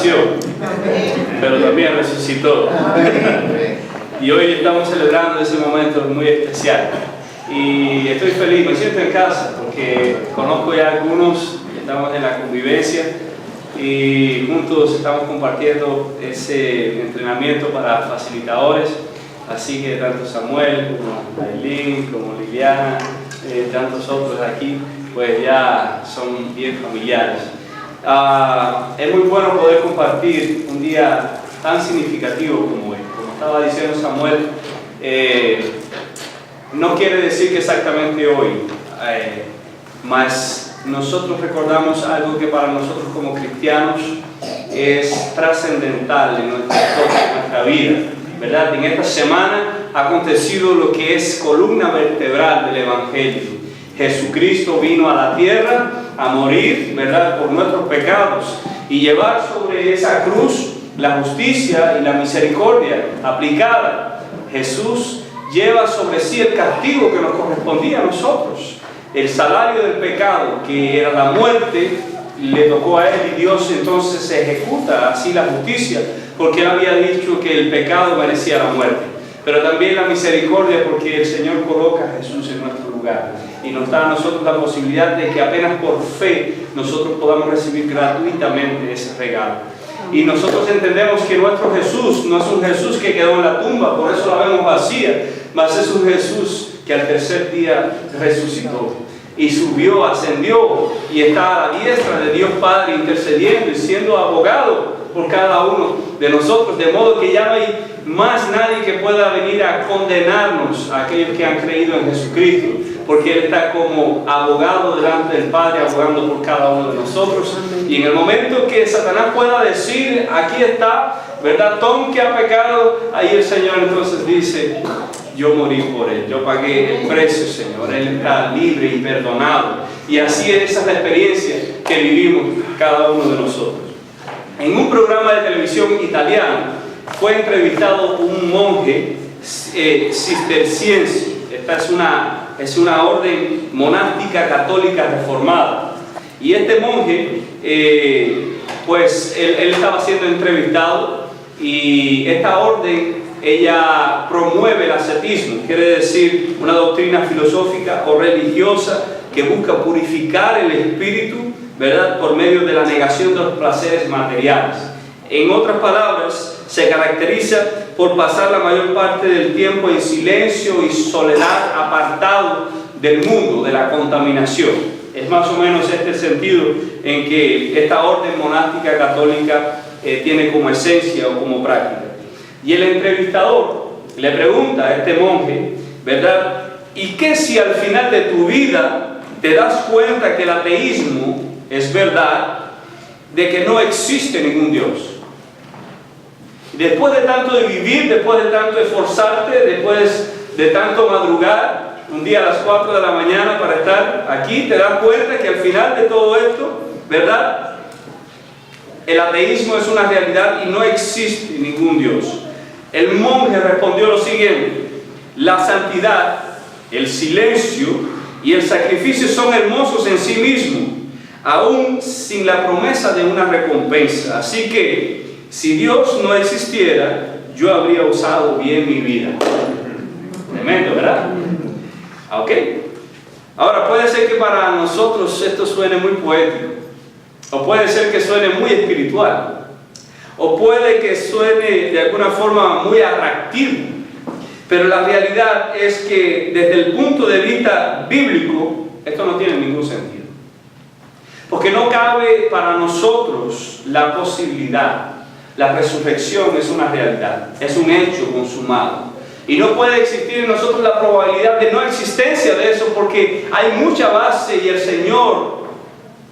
nació, pero también resucitó. Y hoy estamos celebrando ese momento muy especial. Y estoy feliz, me siento en casa porque conozco ya a algunos, estamos en la convivencia y juntos estamos compartiendo ese entrenamiento para facilitadores. Así que tanto Samuel como Aileen, como Liliana, tantos otros aquí, pues ya son bien familiares. Es muy bueno poder compartir un día tan significativo como hoy. Como estaba diciendo Samuel, no quiere decir que exactamente hoy, mas nosotros recordamos algo que para nosotros como cristianos es trascendental en nuestra vida, ¿verdad? En esta semana ha acontecido lo que es columna vertebral del Evangelio. Jesucristo vino a la tierra a morir, ¿verdad?, por nuestros pecados y llevar sobre esa cruz la justicia y la misericordia aplicada. Jesús lleva sobre sí el castigo que nos correspondía a nosotros. El salario del pecado, que era la muerte, le tocó a él y Dios entonces ejecuta así la justicia, porque él había dicho que el pecado merecía la muerte. Pero también la misericordia, porque el Señor coloca a Jesús en nuestro lugar y nos da a nosotros la posibilidad de que apenas por fe nosotros podamos recibir gratuitamente ese regalo. Y nosotros entendemos que nuestro Jesús no es un Jesús que quedó en la tumba, por eso la vemos vacía, mas es un Jesús que al tercer día resucitó y subió, ascendió y está a la diestra de Dios Padre intercediendo y siendo abogado por cada uno de nosotros, de modo que ya no hay más nadie que pueda venir a condenarnos a aquellos que han creído en Jesucristo, porque Él está como abogado delante del Padre, abogando por cada uno de nosotros. Y en el momento que Satanás pueda decir, aquí está, ¿verdad?, Tom que ha pecado, ahí el Señor entonces dice, yo morí por él, yo pagué el precio, Señor, él está libre y perdonado. Y así esa es la experiencia que vivimos cada uno de nosotros. En un programa de televisión italiano fue entrevistado un monje cisterciense. Esta es una orden monástica católica reformada. Y este monje, pues él estaba siendo entrevistado, y esta orden, ella promueve el ascetismo, quiere decir una doctrina filosófica o religiosa que busca purificar el espíritu, ¿verdad?, por medio de la negación de los placeres materiales. En otras palabras, se caracteriza por pasar la mayor parte del tiempo en silencio y soledad, apartado del mundo, de la contaminación. Es más o menos este el sentido en que esta orden monástica católica tiene como esencia o como práctica. Y el entrevistador le pregunta a este monje, ¿verdad?, ¿y qué si al final de tu vida te das cuenta que el ateísmo es verdad, de que no existe ningún Dios? Después de tanto de vivir, después de tanto esforzarte, después de tanto madrugar, un día a las 4 de la mañana para estar aquí, te das cuenta que al final de todo esto, ¿verdad?, el ateísmo es una realidad y no existe ningún Dios. El monje respondió lo siguiente: la santidad, el silencio y el sacrificio son hermosos en sí mismos, aún sin la promesa de una recompensa. Así que, si Dios no existiera, yo habría usado bien mi vida. Tremendo, ¿verdad? Ok. Ahora, puede ser que para nosotros esto suene muy poético, o puede ser que suene muy espiritual, o puede que suene de alguna forma muy atractivo, pero la realidad es que desde el punto de vista bíblico esto no tiene ningún sentido, porque no cabe para nosotros la posibilidad. La resurrección es una realidad, es un hecho consumado, y no puede existir en nosotros la probabilidad de no existencia de eso, porque hay mucha base y el Señor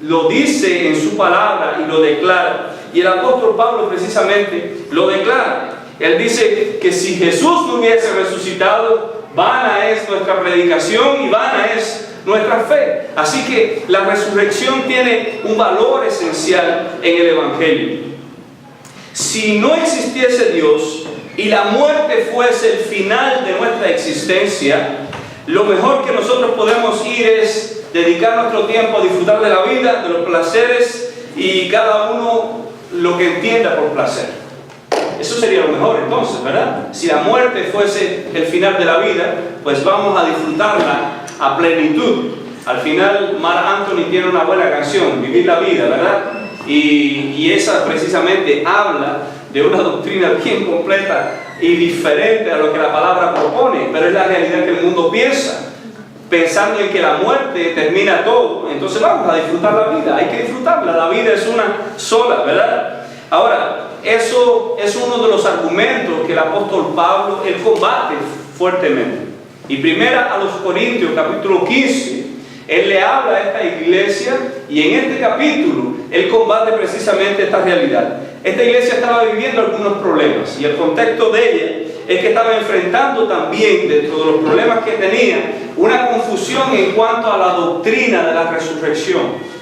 lo dice en su palabra y lo declara. Y el apóstol Pablo precisamente lo declara. Él dice que si Jesús no hubiese resucitado, vana es nuestra predicación y vana es nuestra fe. Así que la resurrección tiene un valor esencial en el Evangelio. Si no existiese Dios y la muerte fuese el final de nuestra existencia, lo mejor que nosotros podemos ir es dedicar nuestro tiempo a disfrutar de la vida, de los placeres, y cada uno lo que entienda por placer. Eso sería lo mejor entonces, ¿verdad? Si la muerte fuese el final de la vida, pues vamos a disfrutarla a plenitud. Al final, Marc Anthony tiene una buena canción, Vivir la Vida, ¿verdad? Y esa precisamente habla de una doctrina bien completa y diferente a lo que la palabra propone, pero es la realidad que el mundo piensa, pensando en que la muerte termina todo. Entonces vamos a disfrutar la vida, hay que disfrutarla, la vida es una sola, ¿verdad? Ahora, eso es uno de los argumentos que el apóstol Pablo, él combate fuertemente. Y primera a los Corintios, capítulo 15, él le habla a esta iglesia y en este capítulo él combate precisamente esta realidad. Esta iglesia estaba viviendo algunos problemas y el contexto de ella es que estaba enfrentando también, dentro de los problemas que tenía, una confusión en cuanto a la doctrina de la resurrección.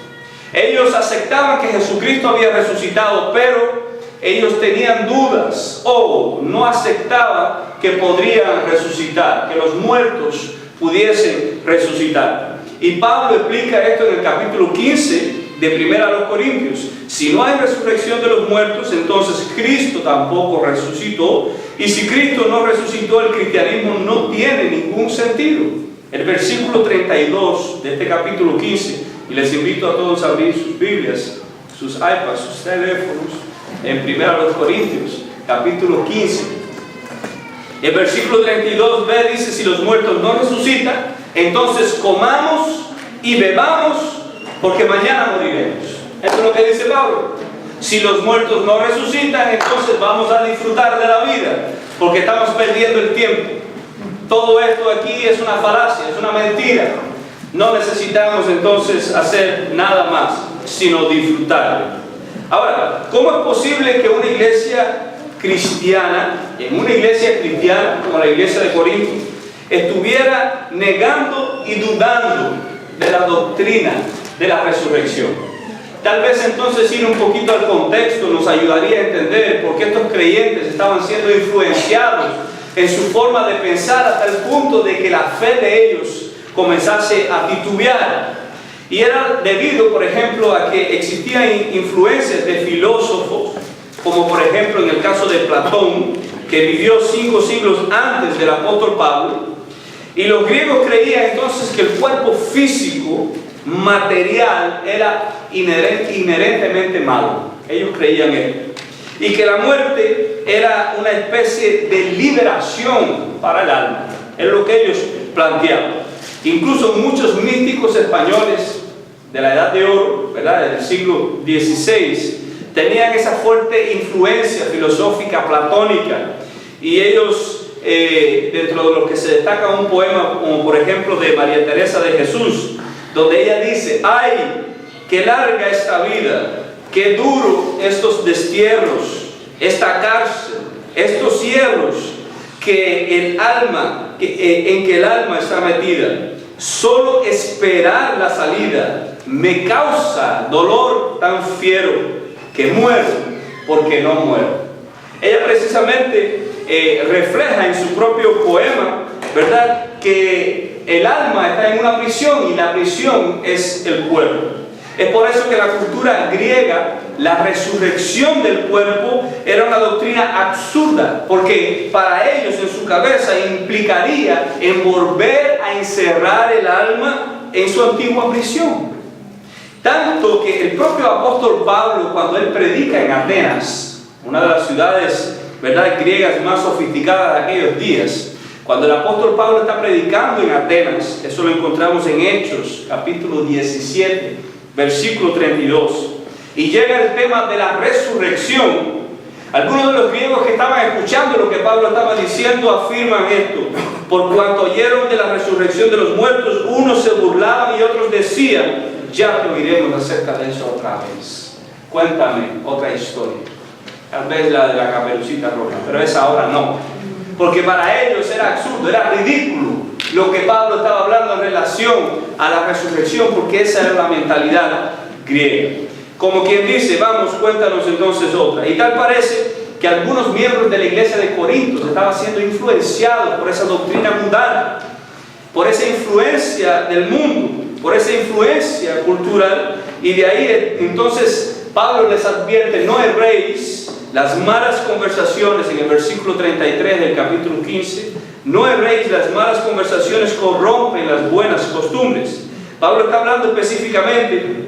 Ellos aceptaban que Jesucristo había resucitado, pero ellos tenían dudas o no aceptaban que podrían resucitar, que los muertos pudiesen resucitar. Y Pablo explica esto en el capítulo 15 de Primera a los Corintios. Si no hay resurrección de los muertos, entonces Cristo tampoco resucitó. Y si Cristo no resucitó, el cristianismo no tiene ningún sentido. El versículo 32 de este capítulo 15, y les invito a todos a abrir sus Biblias, sus iPads, sus teléfonos, en Primera a los Corintios, capítulo 15. El versículo 32b dice: si los muertos no resucitan, entonces comamos y bebamos, porque mañana moriremos. Eso es lo que dice Pablo. Si los muertos no resucitan, entonces vamos a disfrutar de la vida, porque estamos perdiendo el tiempo. Todo esto aquí es una falacia, es una mentira. No necesitamos entonces hacer nada más, sino disfrutar. Ahora, ¿cómo es posible que una iglesia cristiana, en una iglesia cristiana como la iglesia de Corinto, estuviera negando y dudando de la doctrina de la resurrección? Tal vez entonces ir un poquito al contexto nos ayudaría a entender por qué estos creyentes estaban siendo influenciados en su forma de pensar hasta el punto de que la fe de ellos comenzase a titubear. Y era debido, por ejemplo, a que existían influencias de filósofos, como por ejemplo en el caso de Platón, que vivió 5 siglos antes del apóstol Pablo. Y los griegos creían entonces que el cuerpo físico, material, era inherentemente malo. Ellos creían esto. Y que la muerte era una especie de liberación para el alma. Es lo que ellos planteaban. Incluso muchos místicos españoles de la Edad de Oro, ¿verdad?, del siglo XVI, tenían esa fuerte influencia filosófica platónica. Y ellos, dentro de lo que se destaca un poema como por ejemplo de María Teresa de Jesús, donde ella dice: ¡ay, qué larga esta vida! ¡Qué duro estos destierros, esta cárcel, estos cierros que el alma, en que el alma está metida! Solo esperar la salida me causa dolor tan fiero que muero porque no muero. Ella precisamente refleja en su propio poema, ¿verdad?, que el alma está en una prisión y la prisión es el cuerpo. Es por eso que la cultura griega, la resurrección del cuerpo era una doctrina absurda, porque para ellos en su cabeza implicaría en volver a encerrar el alma en su antigua prisión. Tanto que el propio apóstol Pablo, cuando él predica en Atenas, una de las ciudades, ¿verdad?, griegas más sofisticadas de aquellos días, cuando el apóstol Pablo está predicando en Atenas, eso lo encontramos en Hechos, capítulo 17, versículo 32, y llega el tema de la resurrección. Algunos de los griegos que estaban escuchando lo que Pablo estaba diciendo afirman esto: por cuanto oyeron de la resurrección de los muertos, unos se burlaban y otros decían: ya te oiremos acerca de eso otra vez. Cuéntame otra historia. Tal vez la de la Caperucita Roja, pero esa ahora no. Porque para ellos era absurdo, era ridículo lo que Pablo estaba hablando en relación a la resurrección, porque esa era la mentalidad griega. Como quien dice: vamos, cuéntanos entonces otra. Y tal parece que algunos miembros de la iglesia de Corinto estaban siendo influenciados por esa doctrina mundana, por esa influencia del mundo, por esa influencia cultural, y de ahí entonces Pablo les advierte: no erréis, las malas conversaciones, en el versículo 33 del capítulo 15, no erréis, las malas conversaciones corrompen las buenas costumbres. Pablo está hablando específicamente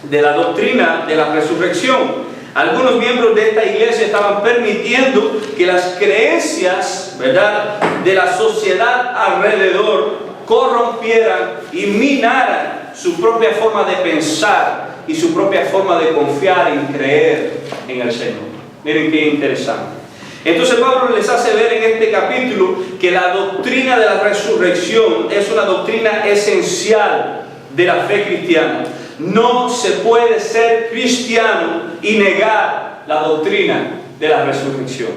de la doctrina de la resurrección. Algunos miembros de esta iglesia estaban permitiendo que las creencias, ¿verdad?, de la sociedad alrededor corrompieran y minaran su propia forma de pensar y su propia forma de confiar y creer en el Señor. Miren qué interesante. Entonces Pablo les hace ver en este capítulo que la doctrina de la resurrección es una doctrina esencial de la fe cristiana. No se puede ser cristiano y negar la doctrina de la resurrección.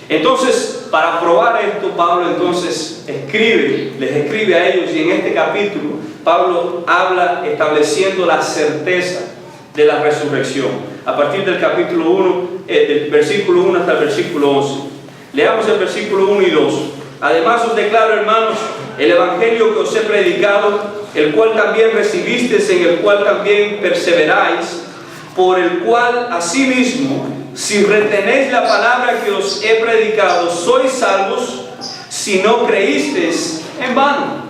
Entonces, para probar esto, Pablo entonces les escribe a ellos, y en este capítulo Pablo habla estableciendo la certeza de la resurrección, a partir del capítulo 1, del versículo 1 hasta el versículo 11. Leamos el versículo 1 y 2. Además os declaro, hermanos, el evangelio que os he predicado, el cual también recibisteis, en el cual también perseveráis, por el cual asimismo, si retenéis la palabra que os he predicado, sois salvos, si no creísteis en vano.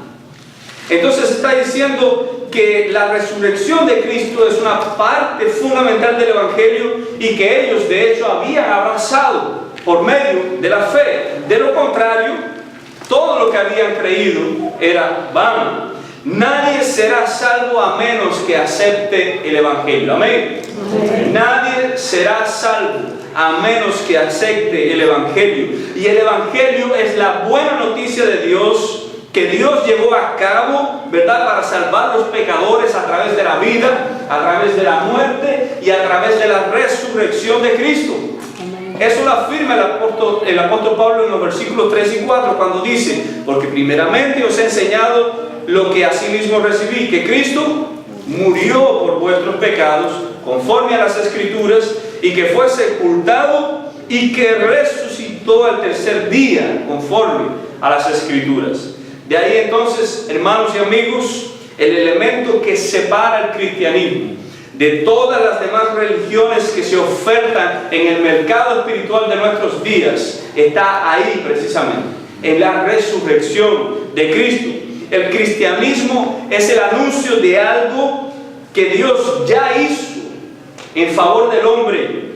Entonces está diciendo que la resurrección de Cristo es una parte fundamental del evangelio y que ellos de hecho habían abrazado por medio de la fe. De lo contrario, todo lo que habían creído era vano. Nadie será salvo a menos que acepte el evangelio. Amén. Nadie será salvo a menos que acepte el evangelio. Y el evangelio es la buena noticia de Dios, que Dios llevó a cabo, ¿verdad?, para salvar a los pecadores a través de la vida, a través de la muerte y a través de la resurrección de Cristo. Eso lo afirma el apóstol Pablo en los versículos 3 y 4, cuando dice: porque primeramente os he enseñado lo que asimismo recibí, que Cristo murió por vuestros pecados, conforme a las Escrituras, y que fue sepultado y que resucitó al tercer día, conforme a las Escrituras. De ahí entonces, hermanos y amigos, el elemento que separa el cristianismo de todas las demás religiones que se ofertan en el mercado espiritual de nuestros días está ahí precisamente, en la resurrección de Cristo. El cristianismo es el anuncio de algo que Dios ya hizo en favor del hombre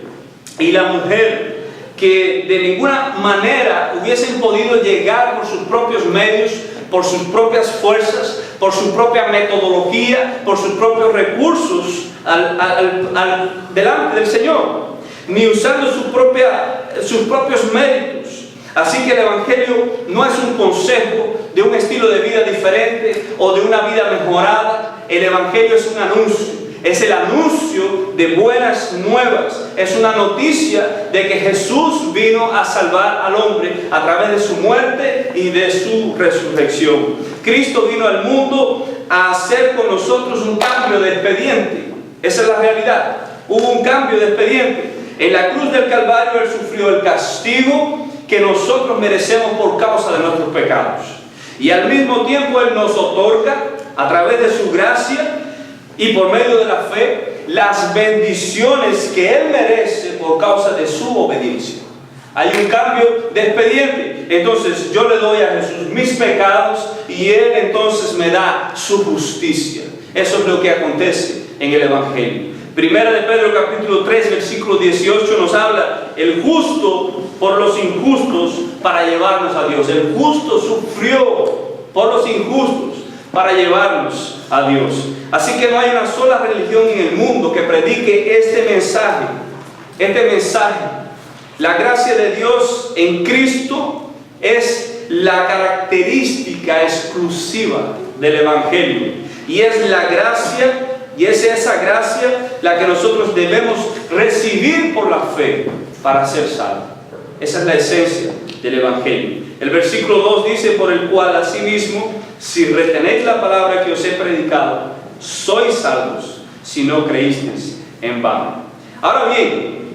y la mujer, que de ninguna manera hubiesen podido llegar por sus propios medios, por sus propias fuerzas, por su propia metodología, por sus propios recursos delante del Señor, ni usando sus propios méritos. Así que el evangelio no es un consejo de un estilo de vida diferente o de una vida mejorada. El evangelio es un anuncio. Es el anuncio de buenas nuevas. Es una noticia de que Jesús vino a salvar al hombre a través de su muerte y de su resurrección. Cristo vino al mundo a hacer con nosotros un cambio de expediente. Esa es la realidad. Hubo un cambio de expediente. En la cruz del Calvario Él sufrió el castigo que nosotros merecemos por causa de nuestros pecados. Y al mismo tiempo Él nos otorga, a través de su gracia y por medio de la fe, las bendiciones que Él merece por causa de su obediencia. Hay un cambio de expediente. Entonces yo le doy a Jesús mis pecados y Él entonces me da su justicia. Eso es lo que acontece en el evangelio. Primera de Pedro capítulo 3 versículo 18 nos habla: el justo por los injustos para llevarnos a Dios. El justo sufrió por los injustos para llevarnos a Dios. Así que no hay una sola religión en el mundo que predique este mensaje. La gracia de Dios en Cristo es la característica exclusiva del evangelio. Y es la gracia, y es esa gracia la que nosotros debemos recibir por la fe para ser salvos. Esa es la esencia del evangelio. El versículo 2 dice: por el cual asimismo, si retenéis la palabra que os he predicado, sois salvos, si no creísteis en vano. Ahora bien,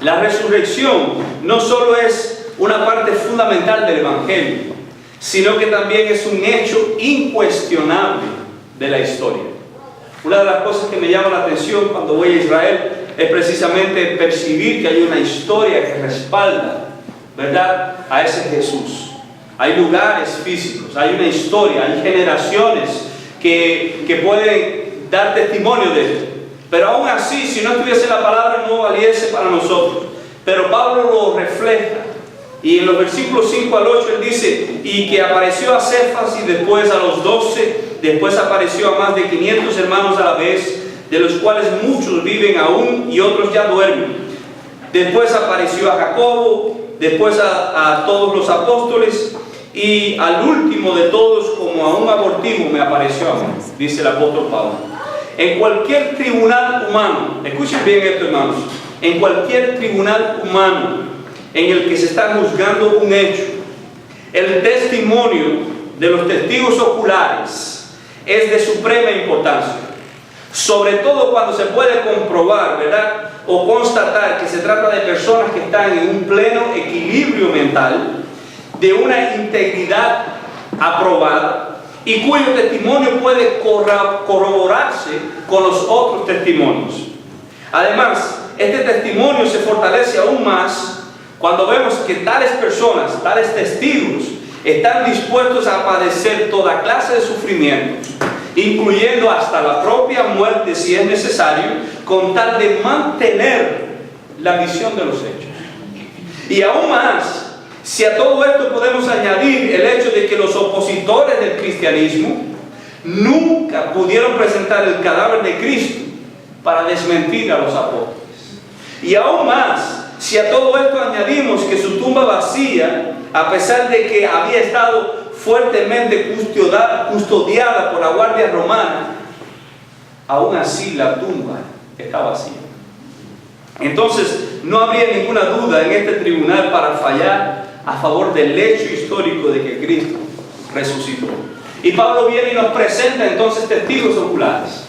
la resurrección no solo es una parte fundamental del evangelio, sino que también es un hecho incuestionable de la historia. Una de las cosas que me llama la atención cuando voy a Israel es precisamente percibir que hay una historia que respalda, ¿verdad?, a ese Jesús. Hay lugares físicos, hay una historia, hay generaciones que pueden dar testimonio de esto. Pero aún así, si no estuviese la palabra, no valiese para nosotros. Pero Pablo lo refleja. Y en los versículos 5 al 8 él dice: y que apareció a Cefas y después a los 12, después apareció a más de 500 hermanos a la vez, de los cuales muchos viven aún y otros ya duermen. Después apareció a Jacobo, después a todos los apóstoles, y al último de todos, como a un abortivo, me apareció a mí, dice el apóstol Pablo. En cualquier tribunal humano, escuchen bien esto, hermanos, en cualquier tribunal humano en el que se está juzgando un hecho, el testimonio de los testigos oculares es de suprema importancia, sobre todo cuando se puede comprobar, ¿verdad?, o constatar que se trata de personas que están en un pleno equilibrio mental, de una integridad aprobada y cuyo testimonio puede corroborarse con los otros testimonios. Además, este testimonio se fortalece aún más cuando vemos que tales personas, tales testigos, están dispuestos a padecer toda clase de sufrimiento, incluyendo hasta la propia muerte si es necesario, con tal de mantener la visión de los hechos. Y aún más, si a todo esto podemos añadir el hecho de que los opositores del cristianismo nunca pudieron presentar el cadáver de Cristo para desmentir a los apóstoles. Y aún más, si a todo esto añadimos que su tumba vacía, a pesar de que había estado fuertemente custodiada por la guardia romana, aún así la tumba está vacía. Entonces, no habría ninguna duda en este tribunal para fallar a favor del hecho histórico de que Cristo resucitó. Y Pablo viene y nos presenta entonces testigos oculares.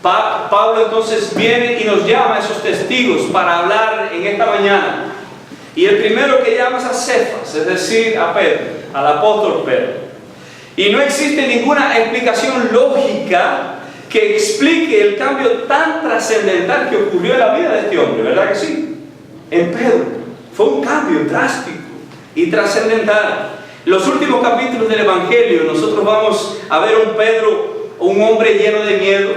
Pablo entonces viene y nos llama a esos testigos para hablar en esta mañana. Y el primero que llama es a Cefas, es decir, a Pedro, al apóstol Pedro. Y no existe ninguna explicación lógica que explique el cambio tan trascendental que ocurrió en la vida de este hombre, ¿verdad que sí? En Pedro. Fue un cambio drástico y trascendental. En los últimos capítulos del Evangelio nosotros vamos a ver a un Pedro, un hombre lleno de miedo,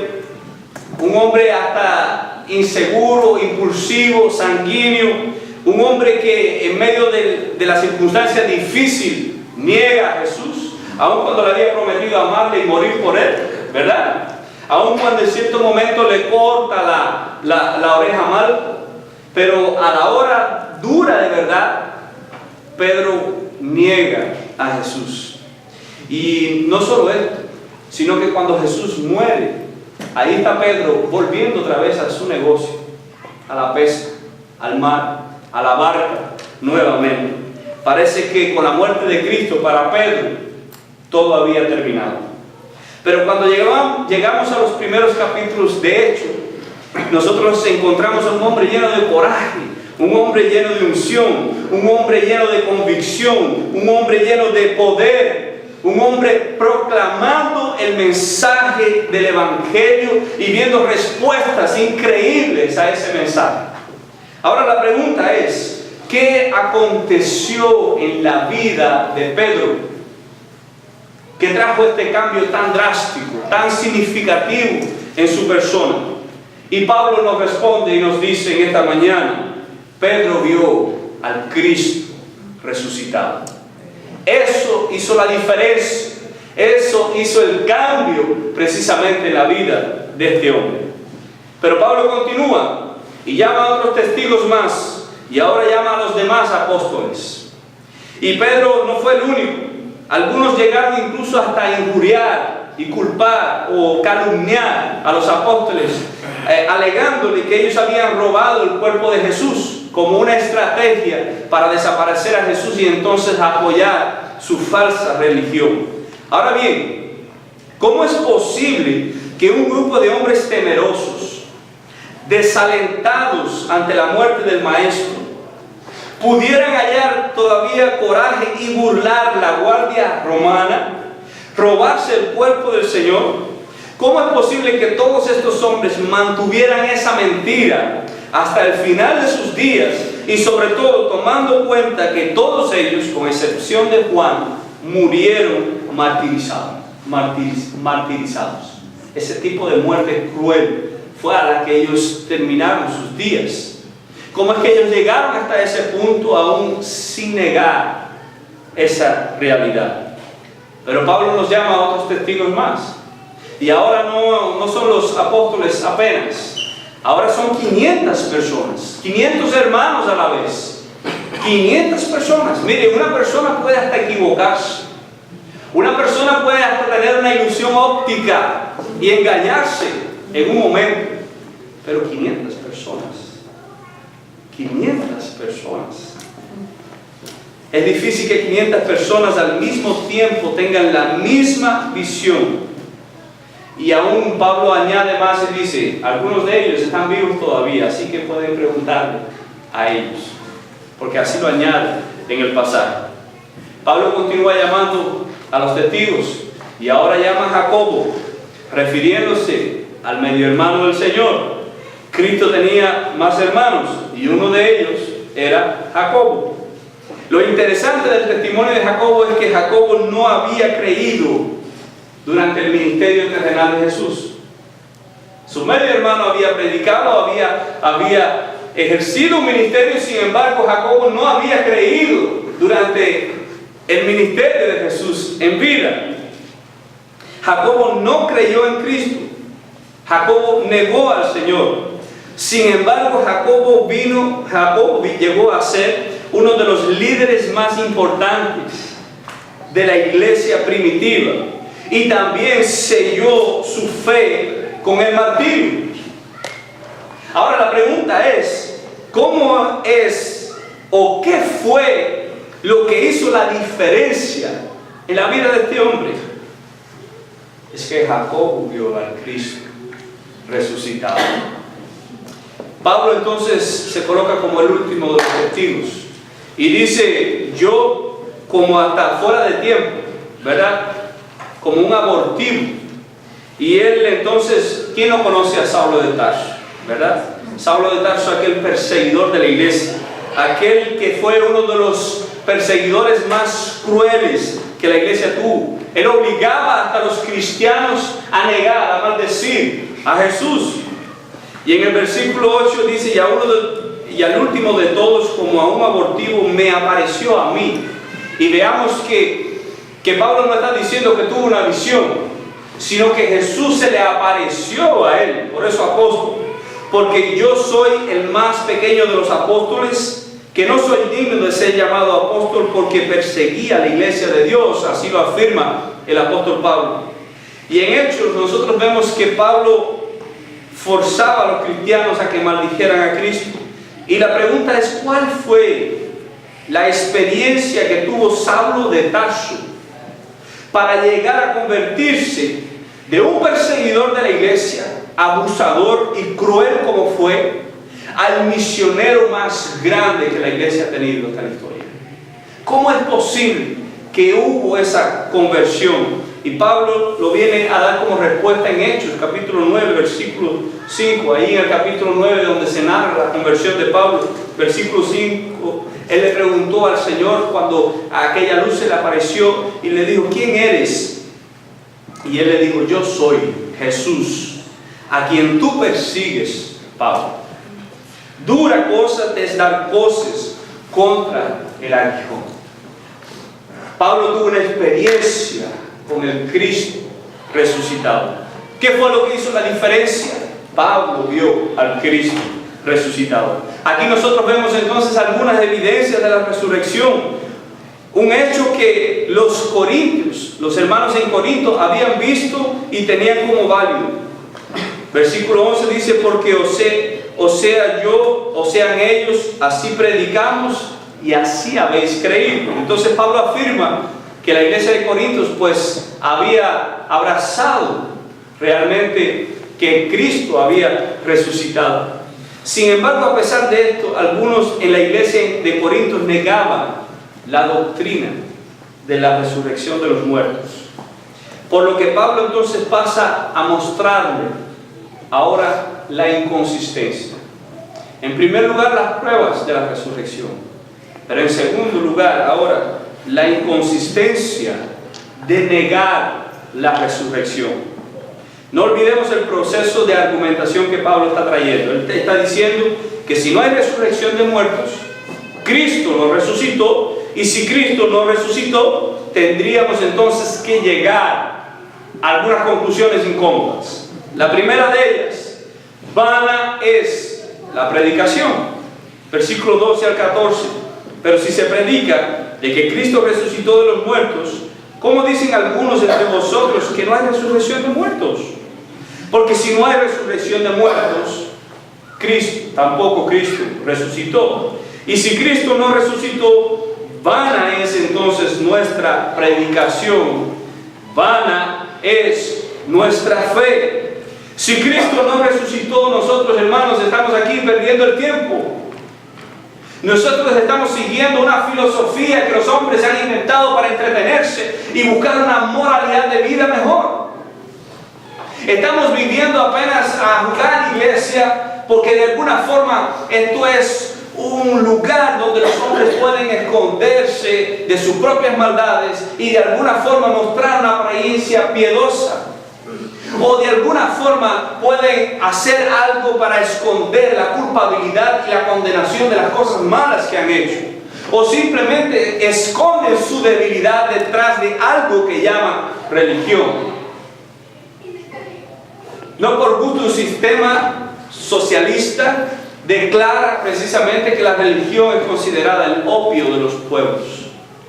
un hombre hasta inseguro, impulsivo, sanguíneo, un hombre que en medio de la circunstancia difícil niega a Jesús, aun cuando le había prometido amarle y morir por él, ¿verdad? Aun cuando en cierto momento le corta la oreja mal, pero a la hora dura de verdad, Pedro niega a Jesús. Y no solo esto, sino que cuando Jesús muere, ahí está Pedro volviendo otra vez a su negocio, a la pesca, al mar, a la barca, nuevamente. Parece que con la muerte de Cristo para Pedro, todo había terminado. Pero cuando llegamos a los primeros capítulos de Hechos, nosotros encontramos a un hombre lleno de coraje, un hombre lleno de unción, un hombre lleno de convicción, un hombre lleno de poder, un hombre proclamando el mensaje del Evangelio y viendo respuestas increíbles a ese mensaje. Ahora la pregunta es, ¿qué aconteció en la vida de Pedro que trajo este cambio tan drástico, tan significativo en su persona? Y Pablo nos responde y nos dice en esta mañana: Pedro vio al Cristo resucitado. Eso hizo la diferencia, eso hizo el cambio precisamente en la vida de este hombre. Pero Pablo continúa y llama a otros testigos más, y ahora llama a los demás apóstoles. Y Pedro no fue el único. Algunos llegaron incluso hasta injuriar y culpar o calumniar a los apóstoles, alegándole que ellos habían robado el cuerpo de Jesús como una estrategia para desaparecer a Jesús y entonces apoyar su falsa religión. Ahora bien, ¿cómo es posible que un grupo de hombres temerosos, desalentados ante la muerte del Maestro, pudieran hallar todavía coraje y burlar la guardia romana, robarse el cuerpo del Señor, ¿Cómo es posible que todos estos hombres mantuvieran esa mentira hasta el final de sus días? Y sobre todo tomando cuenta que todos ellos, con excepción de Juan, murieron martirizados. Ese tipo de muerte cruel fue a la que ellos terminaron sus días. ¿Cómo es que ellos llegaron hasta ese punto aún sin negar esa realidad? Pero Pablo nos llama a otros testigos más. Y ahora no son los apóstoles apenas. Ahora son 500 personas, 500 hermanos a la vez. 500 personas. Mire, una persona puede hasta equivocarse. Una persona puede hasta tener una ilusión óptica y engañarse en un momento. Pero 500 personas. 500 personas. Es difícil que 500 personas al mismo tiempo tengan la misma visión. Y aún Pablo añade más y dice, algunos de ellos están vivos todavía, así que pueden preguntarle a ellos, porque así lo añade en el pasaje. Pablo continúa llamando a los testigos y ahora llama a Jacobo, refiriéndose al medio hermano del Señor. Cristo tenía más hermanos y uno de ellos era Jacobo. Lo interesante del testimonio de Jacobo es que Jacobo no había creído durante el ministerio terrenal de Jesús. Su medio hermano había predicado, había ejercido un ministerio, sin embargo Jacobo no había creído durante el ministerio de Jesús en vida. Jacobo no creyó en Cristo. Jacobo negó al Señor. Sin embargo, Jacobo llegó a ser uno de los líderes más importantes de la iglesia primitiva. Y también selló su fe con el martirio. Ahora la pregunta es, ¿cómo es o qué fue lo que hizo la diferencia en la vida de este hombre? Es que Jacobo vio al Cristo resucitado. Pablo entonces se coloca como el último de los testigos y dice, yo como hasta fuera de tiempo, ¿verdad? Como un abortivo. Y él entonces, ¿quién no conoce a Saulo de Tarso? ¿Verdad? Saulo de Tarso, aquel perseguidor de la iglesia, aquel que fue uno de los perseguidores más crueles que la iglesia tuvo. Él obligaba hasta a los cristianos a negar, a maldecir a Jesús. Y en el versículo 8 dice, y al último de todos, como a un abortivo, me apareció a mí. Y veamos que Pablo no está diciendo que tuvo una visión, sino que Jesús se le apareció a él, por eso apóstol. Porque yo soy el más pequeño de los apóstoles, que no soy digno de ser llamado apóstol porque perseguía la iglesia de Dios, así lo afirma el apóstol Pablo. Y en Hechos nosotros vemos que Pablo forzaba a los cristianos a que maldijeran a Cristo. Y la pregunta es, ¿cuál fue la experiencia que tuvo Saulo de Tarso para llegar a convertirse de un perseguidor de la iglesia, abusador y cruel como fue, al misionero más grande que la iglesia ha tenido hasta la historia? ¿Cómo es posible que hubo esa conversión? Y Pablo lo viene a dar como respuesta en Hechos, capítulo 9, versículo 5. Ahí en el capítulo 9, donde se narra la conversión de Pablo, versículo 5, él le preguntó al Señor cuando aquella luz se le apareció y le dijo, ¿quién eres? Y él le dijo, yo soy Jesús, a quien tú persigues, Pablo. Dura cosa te es dar voces contra el aguijón. Pablo tuvo una experiencia con el Cristo resucitado. ¿Qué fue lo que hizo la diferencia? Pablo vio al Cristo resucitado. Aquí nosotros vemos entonces algunas evidencias de la resurrección. Un hecho que los corintios, los hermanos en Corinto, habían visto y tenían como válido. Versículo 11 dice, porque o sea yo, o sean ellos, así predicamos y así habéis creído. Entonces Pablo afirma que la iglesia de Corintios pues había abrazado realmente que Cristo había resucitado. Sin embargo, a pesar de esto, algunos en la iglesia de Corintios negaban la doctrina de la resurrección de los muertos. Por lo que Pablo entonces pasa a mostrarle ahora la inconsistencia. En primer lugar, las pruebas de la resurrección. Pero en segundo lugar, ahora, la inconsistencia de negar la resurrección. No olvidemos el proceso de argumentación que Pablo está trayendo. Él está diciendo que si no hay resurrección de muertos, Cristo no resucitó, y si Cristo no resucitó, tendríamos entonces que llegar a algunas conclusiones incómodas. La primera de ellas, vana es la predicación. Versículo 12 al 14. Pero si se predica de que Cristo resucitó de los muertos, ¿cómo dicen algunos entre vosotros que no hay resurrección de muertos? Porque si no hay resurrección de muertos, tampoco Cristo resucitó. Y si Cristo no resucitó, vana es entonces nuestra predicación, vana es nuestra fe. Si Cristo no resucitó, nosotros, hermanos, estamos aquí perdiendo el tiempo. Nosotros estamos siguiendo una filosofía que los hombres han inventado para entretenerse y buscar una moralidad de vida mejor. Estamos viviendo apenas a jugar iglesia porque de alguna forma esto es un lugar donde los hombres pueden esconderse de sus propias maldades y de alguna forma mostrar una apariencia piedosa. O de alguna forma pueden hacer algo para esconder la culpabilidad y la condenación de las cosas malas que han hecho. O simplemente esconden su debilidad detrás de algo que llaman religión. No por gusto un sistema socialista declara precisamente que la religión es considerada el opio de los pueblos,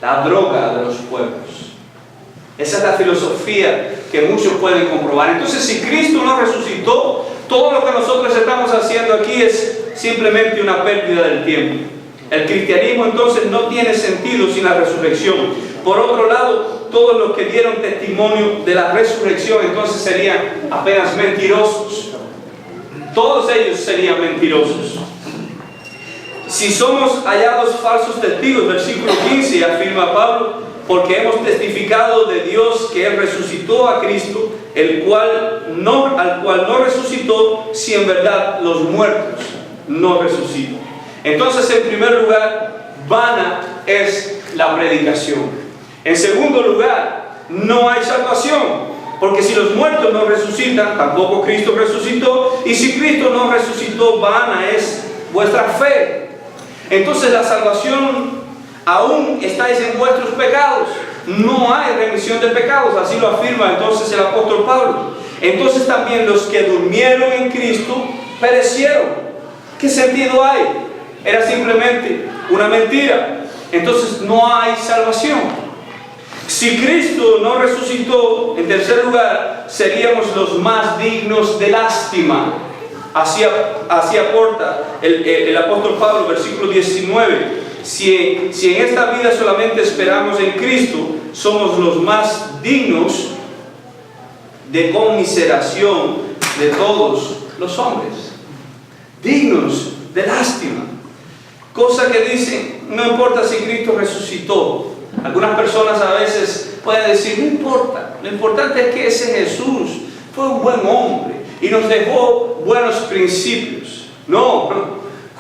la droga de los pueblos. Esa es la filosofía que muchos pueden comprobar. Entonces, si Cristo no resucitó, todo lo que nosotros estamos haciendo aquí es simplemente una pérdida del tiempo. El cristianismo entonces no tiene sentido sin la resurrección. Por otro lado, todos los que dieron testimonio de la resurrección entonces serían apenas mentirosos. Todos ellos serían mentirosos. Si somos hallados falsos testigos, versículo 15, afirma Pablo, porque hemos testificado de Dios que Él resucitó a Cristo, al cual no resucitó, si en verdad los muertos no resucitan. Entonces, en primer lugar, vana es la predicación. En segundo lugar, no hay salvación, porque si los muertos no resucitan, tampoco Cristo resucitó, y si Cristo no resucitó, vana es vuestra fe. Entonces la salvación, aún estáis en vuestros pecados, no hay remisión de pecados, así lo afirma entonces el apóstol Pablo. Entonces también los que durmieron en Cristo perecieron. ¿Qué sentido hay? Era simplemente una mentira. Entonces no hay salvación. Si Cristo no resucitó, en tercer lugar, seríamos los más dignos de lástima. Así aporta el apóstol Pablo, versículo 19. Si en esta vida solamente esperamos en Cristo, somos los más dignos de conmiseración de todos los hombres. Dignos de lástima. Cosa que dicen, no importa si Cristo resucitó. Algunas personas a veces pueden decir, no importa, lo importante es que ese Jesús fue un buen hombre y nos dejó buenos principios. No,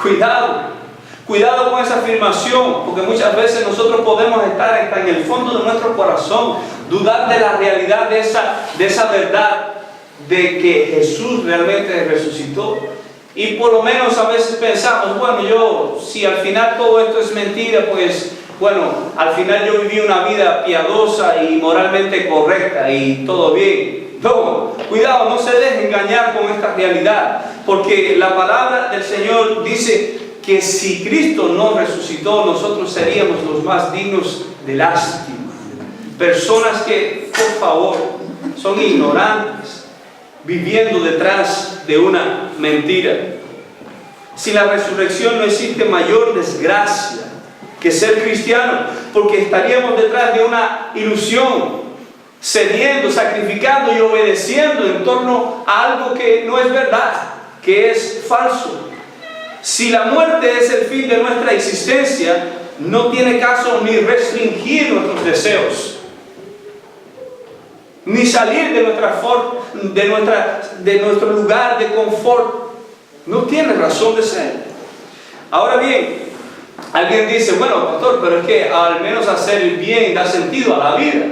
cuidado con esa afirmación, porque muchas veces nosotros podemos estar hasta en el fondo de nuestro corazón, dudar de la realidad de esa verdad de que Jesús realmente resucitó. Y por lo menos a veces pensamos, bueno, si al final todo esto es mentira, pues bueno, al final yo viví una vida piadosa y moralmente correcta y todo bien. No, cuidado, no se deje engañar con esta realidad, porque la palabra del Señor dice que si Cristo no resucitó, nosotros seríamos los más dignos de lástima. Personas que, por favor, son ignorantes, viviendo detrás de una mentira. Sin la resurrección no existe mayor desgracia que ser cristiano, porque estaríamos detrás de una ilusión, cediendo, sacrificando y obedeciendo en torno a algo que no es verdad, que es falso. Si la muerte es el fin de nuestra existencia, no tiene caso ni restringir nuestros deseos. ni salir de nuestro lugar de confort. No tiene razón de ser. Ahora bien, alguien dice, bueno, pastor, pero es que al menos hacer el bien da sentido a la vida.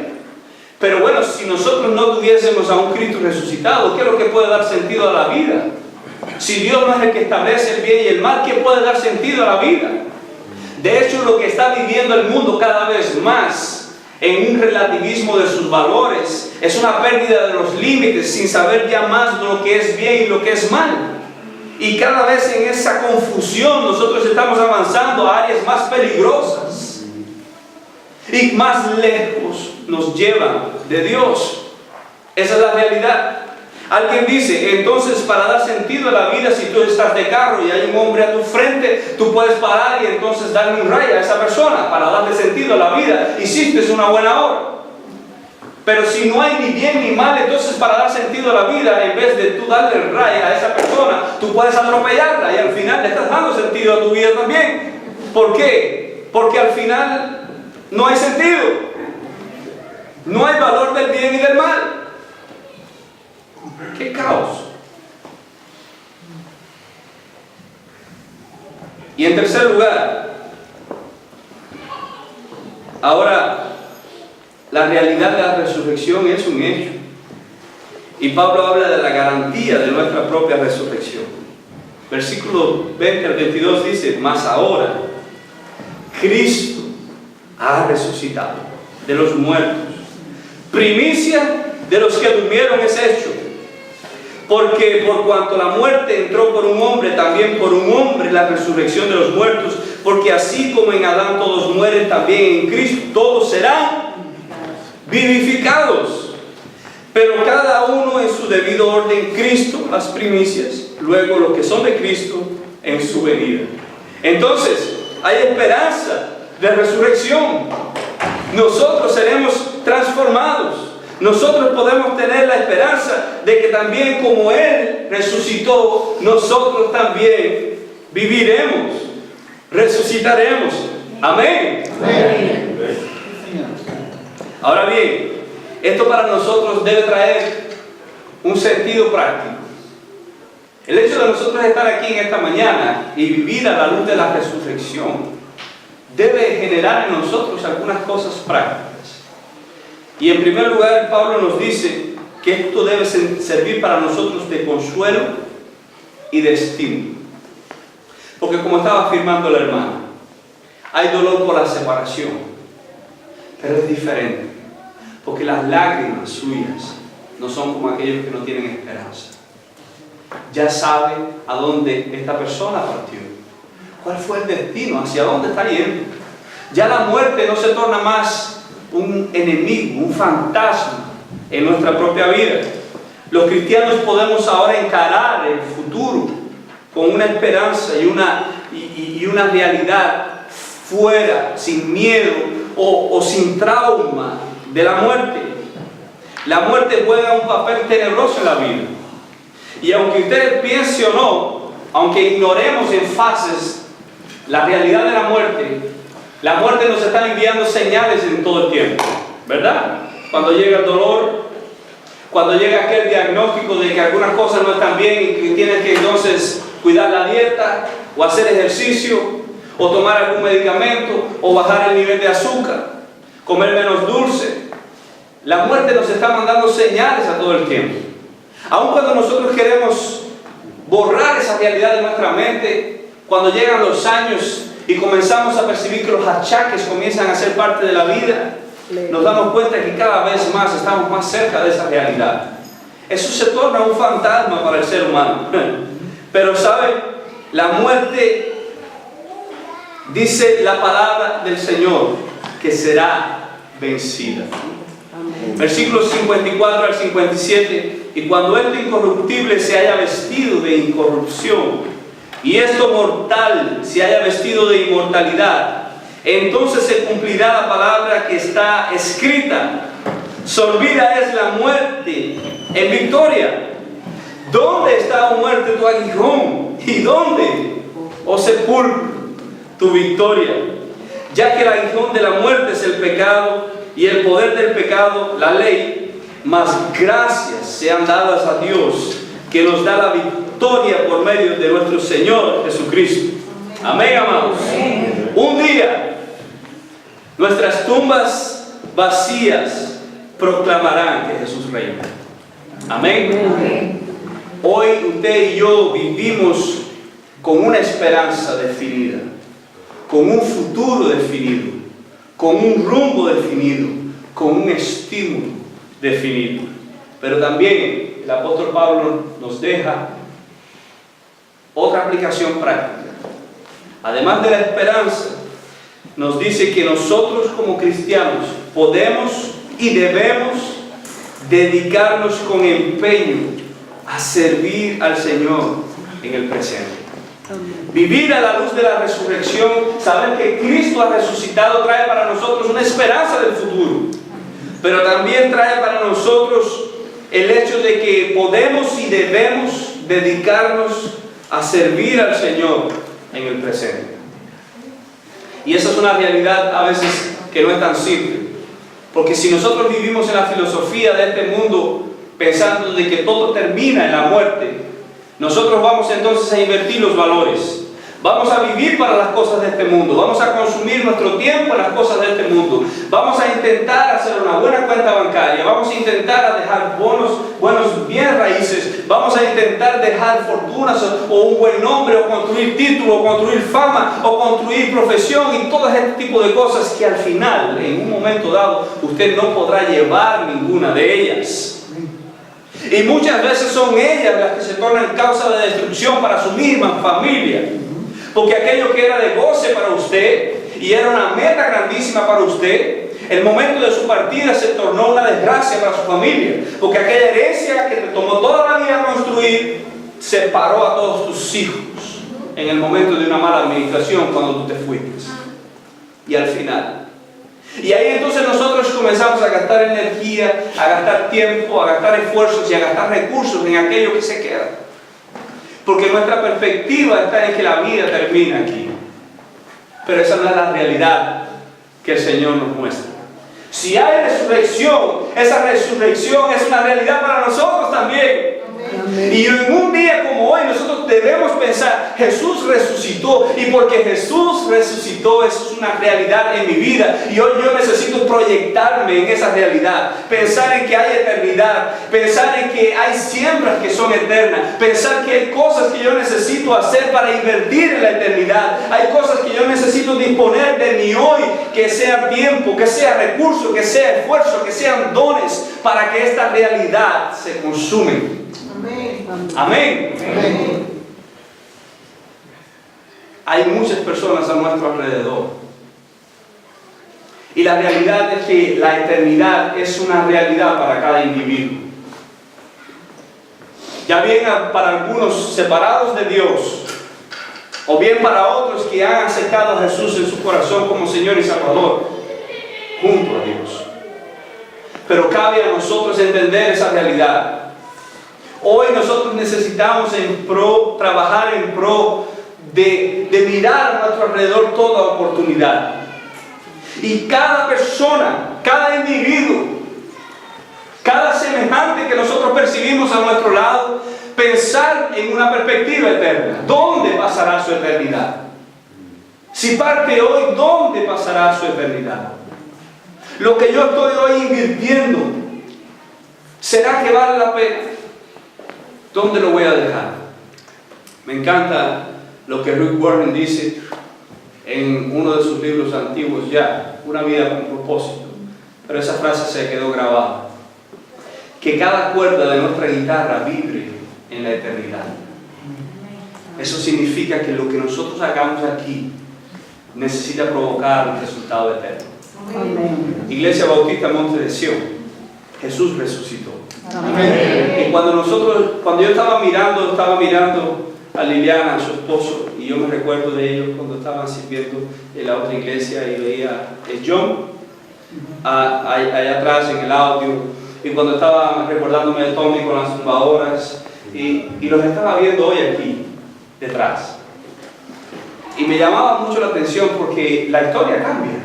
Pero bueno, si nosotros no tuviésemos a un Cristo resucitado, ¿qué es lo que puede dar sentido a la vida? Si Dios no es el que establece el bien y el mal, ¿qué puede dar sentido a la vida? De hecho, lo que está viviendo el mundo cada vez más en un relativismo de sus valores es una pérdida de los límites, sin saber ya más lo que es bien y lo que es mal. Y cada vez en esa confusión nosotros estamos avanzando a áreas más peligrosas y más lejos nos llevan de Dios. Esa es la realidad. Alguien dice, entonces para dar sentido a la vida, si tú estás de carro y hay un hombre a tu frente, tú puedes parar y entonces darle un rayo a esa persona para darle sentido a la vida. Hiciste una buena obra. Pero si no hay ni bien ni mal, entonces para dar sentido a la vida, en vez de tú darle el rayo a esa persona, tú puedes atropellarla y al final le estás dando sentido a tu vida también. ¿Por qué? Porque al final no hay sentido. No hay valor del bien y del mal. ¡Qué caos! Y en tercer lugar, ahora, la realidad de la resurrección es un hecho. Y Pablo habla de la garantía de nuestra propia resurrección. Versículo 20 al 22 dice, mas ahora, Cristo ha resucitado de los muertos. Primicia de los que durmieron es hecho. Porque por cuanto la muerte entró por un hombre, también por un hombre la resurrección de los muertos. Porque así como en Adán todos mueren, también en Cristo todos serán vivificados. Pero cada uno en su debido orden, Cristo las primicias, luego los que son de Cristo en su venida. Entonces, hay esperanza de resurrección. Nosotros seremos transformados. Nosotros podemos tener la esperanza de que también como Él resucitó, nosotros también viviremos, resucitaremos. Amén. Amén. Ahora bien, esto para nosotros debe traer un sentido práctico. El hecho de nosotros estar aquí en esta mañana y vivir a la luz de la resurrección debe generar en nosotros algunas cosas prácticas. Y en primer lugar, Pablo nos dice que esto debe servir para nosotros de consuelo y de estímulo. Porque como estaba afirmando la hermana, hay dolor por la separación, pero es diferente. Porque las lágrimas suyas no son como aquellos que no tienen esperanza. Ya sabe a dónde esta persona partió. ¿Cuál fue el destino? ¿Hacia dónde está yendo? Ya la muerte no se torna más un enemigo, un fantasma en nuestra propia vida. Los cristianos podemos ahora encarar el futuro con una esperanza y una realidad fuera, sin miedo o sin trauma de la muerte. La muerte juega un papel tenebroso en la vida. Y aunque usted piense o no, aunque ignoremos en fases la realidad de la muerte nos está enviando señales en todo el tiempo, ¿verdad? Cuando llega el dolor, cuando llega aquel diagnóstico de que algunas cosas no están bien y que tienes que entonces cuidar la dieta, o hacer ejercicio, o tomar algún medicamento, o bajar el nivel de azúcar, comer menos dulce. La muerte nos está mandando señales a todo el tiempo. Aun cuando nosotros queremos borrar esa realidad de nuestra mente, cuando llegan los años y comenzamos a percibir que los achaques comienzan a ser parte de la vida, nos damos cuenta que cada vez más estamos más cerca de esa realidad. Eso se torna un fantasma para el ser humano. Pero ¿sabe? La muerte, dice la palabra del Señor, que será vencida. Versículos 54 al 57. Y cuando esto incorruptible se haya vestido de incorrupción, y esto mortal se haya vestido de inmortalidad, entonces se cumplirá la palabra que está escrita: sorbida es la muerte en victoria. ¿Dónde está, oh muerte, tu aguijón? ¿Y dónde, oh sepulcro, tu victoria? Ya que el aguijón de la muerte es el pecado, y el poder del pecado, la ley. Mas gracias sean dadas a Dios, que nos da la victoria por medio de nuestro Señor Jesucristo. Amén, amados. Un día, nuestras tumbas vacías proclamarán que Jesús reina. Amén. Hoy usted y yo vivimos con una esperanza definida, con un futuro definido, con un rumbo definido, con un estímulo definido. Pero también el apóstol Pablo nos deja otra aplicación práctica. Además de la esperanza, nos dice que nosotros como cristianos podemos y debemos dedicarnos con empeño a servir al Señor en el presente. Vivir a la luz de la resurrección, saber que Cristo ha resucitado, trae para nosotros una esperanza del futuro, pero también trae para nosotros el hecho de que podemos y debemos dedicarnos a servir al Señor en el presente. Y esa es una realidad a veces que no es tan simple, porque si nosotros vivimos en la filosofía de este mundo pensando de que todo termina en la muerte, nosotros vamos entonces a invertir los valores. Vamos a vivir para las cosas de este mundo. Vamos a consumir nuestro tiempo en las cosas de este mundo. Vamos a intentar hacer una buena cuenta bancaria. Vamos a intentar dejar buenos bienes raíces. Vamos a intentar dejar fortunas o un buen nombre, o construir título, o construir fama, o construir profesión y todo este tipo de cosas que al final, en un momento dado, usted no podrá llevar ninguna de ellas. Y muchas veces son ellas las que se tornan causa de destrucción para su misma familia. Porque aquello que era de goce para usted y era una meta grandísima para usted, el momento de su partida se tornó una desgracia para su familia. Porque aquella herencia que te tomó toda la vida construir, separó a todos tus hijos en el momento de una mala administración cuando tú te fuiste. Y al final. Y ahí entonces nosotros comenzamos a gastar energía, a gastar tiempo, a gastar esfuerzos y a gastar recursos en aquello que se queda. Porque nuestra perspectiva está en que la vida termina aquí. Pero esa no es la realidad que el Señor nos muestra. Si hay resurrección, esa resurrección es una realidad para nosotros también. Amén. Y en un día como hoy nosotros debemos pensar, Jesús resucitó, y porque Jesús resucitó, eso es una realidad en mi vida, y hoy yo necesito proyectarme en esa realidad, pensar en que hay eternidad, pensar en que hay siembras que son eternas, pensar que hay cosas que yo necesito hacer para invertir en la eternidad, hay cosas que yo necesito disponer de mi hoy, que sea tiempo, que sea recurso, que sea esfuerzo, que sean dones, para que esta realidad se consume. Amén. Amén. Hay muchas personas a nuestro alrededor. Y la realidad es que la eternidad es una realidad para cada individuo. Ya bien para algunos separados de Dios, o bien para otros que han aceptado a Jesús en su corazón como Señor y Salvador, junto a Dios. Pero cabe a nosotros entender esa realidad. Hoy nosotros necesitamos trabajar en pro de mirar a nuestro alrededor toda oportunidad. Y cada persona, cada individuo, cada semejante que nosotros percibimos a nuestro lado, pensar en una perspectiva eterna. ¿Dónde pasará su eternidad? Si parte hoy, ¿dónde pasará su eternidad? Lo que yo estoy hoy invirtiendo, ¿será que vale la pena? ¿Dónde lo voy a dejar? Me encanta lo que Rick Warren dice en uno de sus libros antiguos ya, Una vida con propósito. Pero esa frase se quedó grabada. Que cada cuerda de nuestra guitarra vibre en la eternidad. Eso significa que lo que nosotros hagamos aquí necesita provocar un resultado eterno. Amén. Iglesia Bautista Monte de Sion, Jesús resucitó. Amén. Y cuando yo estaba mirando a Liliana, a su esposo, y yo me recuerdo de ellos cuando estaban sirviendo en la otra iglesia y veía a John allá atrás en el audio, y cuando estaba recordándome de Tommy con las zumbadoras, y los estaba viendo hoy aquí detrás, y me llamaba mucho la atención porque la historia cambia.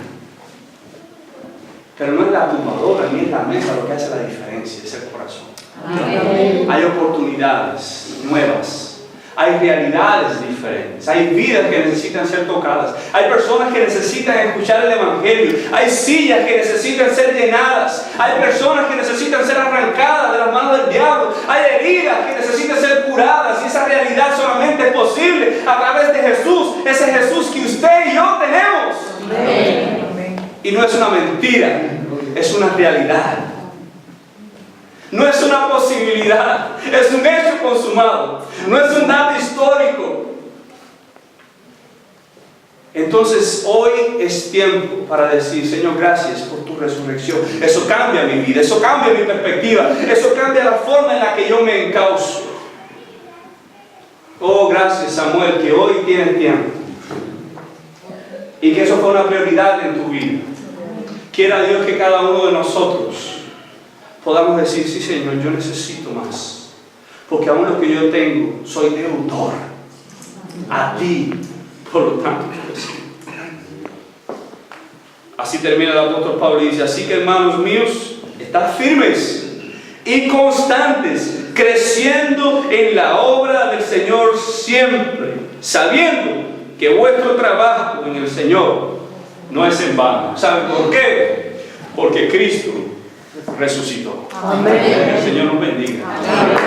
Pero no es la tumbadora ni es la mesa lo que hace la diferencia, es el corazón. Amén. Hay oportunidades nuevas. Hay realidades diferentes, hay vidas que necesitan ser tocadas, hay personas que necesitan escuchar el Evangelio, hay sillas que necesitan ser llenadas, hay personas que necesitan ser arrancadas de las manos del diablo, hay heridas que necesitan ser curadas, y esa realidad solamente es posible a través de Jesús, ese Jesús que usted y yo tenemos. Amén. Y no es una mentira, es una realidad. No es una posibilidad, es un hecho consumado, no es un dato histórico. Entonces hoy es tiempo para decir: Señor, gracias por tu resurrección. Eso cambia mi vida, eso cambia mi perspectiva, eso cambia la forma en la que yo me encauzo. Oh, gracias, Samuel, que hoy tienes tiempo y que eso fue una prioridad en tu vida. Quiera Dios que cada uno de nosotros podamos decir: sí, Señor, yo necesito más, porque aún lo que yo tengo soy deudor a ti, por lo tanto necesito. Así termina el apóstol Pablo y dice: así que, hermanos míos, estad firmes y constantes, creciendo en la obra del Señor siempre, sabiendo que vuestro trabajo en el Señor no es en vano. ¿Saben por qué? Porque Cristo resucitó. Amén. Que el Señor nos bendiga. Amén.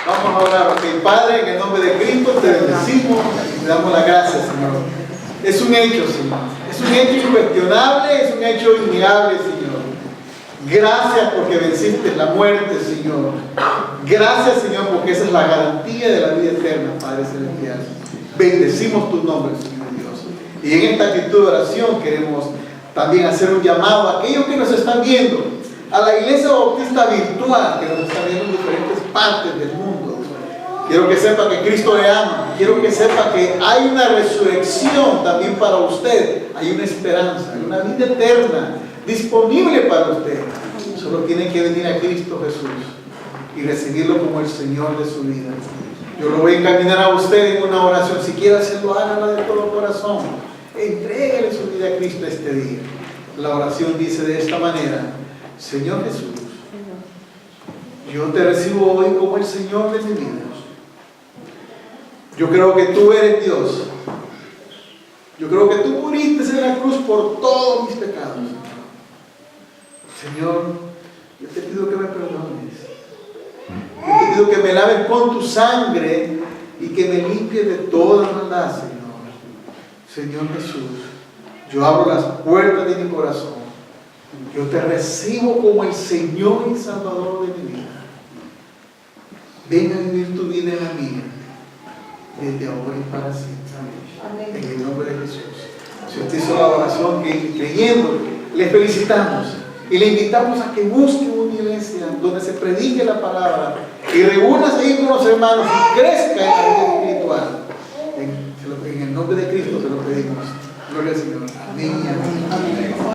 Vamos a orar. Ok, Padre, en el nombre de Cristo te bendecimos y te damos las gracias, Señor. Es un hecho, Señor. Es un hecho incuestionable, es un hecho innegable, Señor. Gracias porque venciste la muerte, Señor. Gracias, Señor, porque esa es la garantía de la vida eterna, Padre Celestial. Bendecimos tu nombre, Señor Dios. Y en esta actitud de oración queremos también hacer un llamado a aquellos que nos están viendo, a la Iglesia Bautista Virtual que nos está viendo en diferentes partes del mundo. Quiero que sepa que Cristo le ama. Quiero que sepa que hay una resurrección también para usted. Hay una esperanza, hay una vida eterna disponible para usted. Solo tiene que venir a Cristo Jesús y recibirlo como el Señor de su vida. Yo lo voy a encaminar a usted en una oración. Si quiere hacerlo, hágala de todo corazón. Entrégale su vida a Cristo este día. La oración dice de esta manera: Señor Jesús, yo te recibo hoy como el Señor de mi vida. Yo creo que tú eres Dios. Yo creo que tú muriste en la cruz por todos mis pecados. Señor, yo te pido que me perdones. Yo te pido que me laves con tu sangre y que me limpies de toda maldad, Señor. Señor Jesús, yo abro las puertas de mi corazón. Yo te recibo como el Señor y Salvador de mi vida. Ven a vivir tu vida en la mía, desde ahora y para siempre. Amén. En el nombre de Jesús. Si usted hizo la oración creyendo, le felicitamos y le invitamos a que busque una iglesia donde se predique la palabra y reúnase ahí con los hermanos y crezca en la vida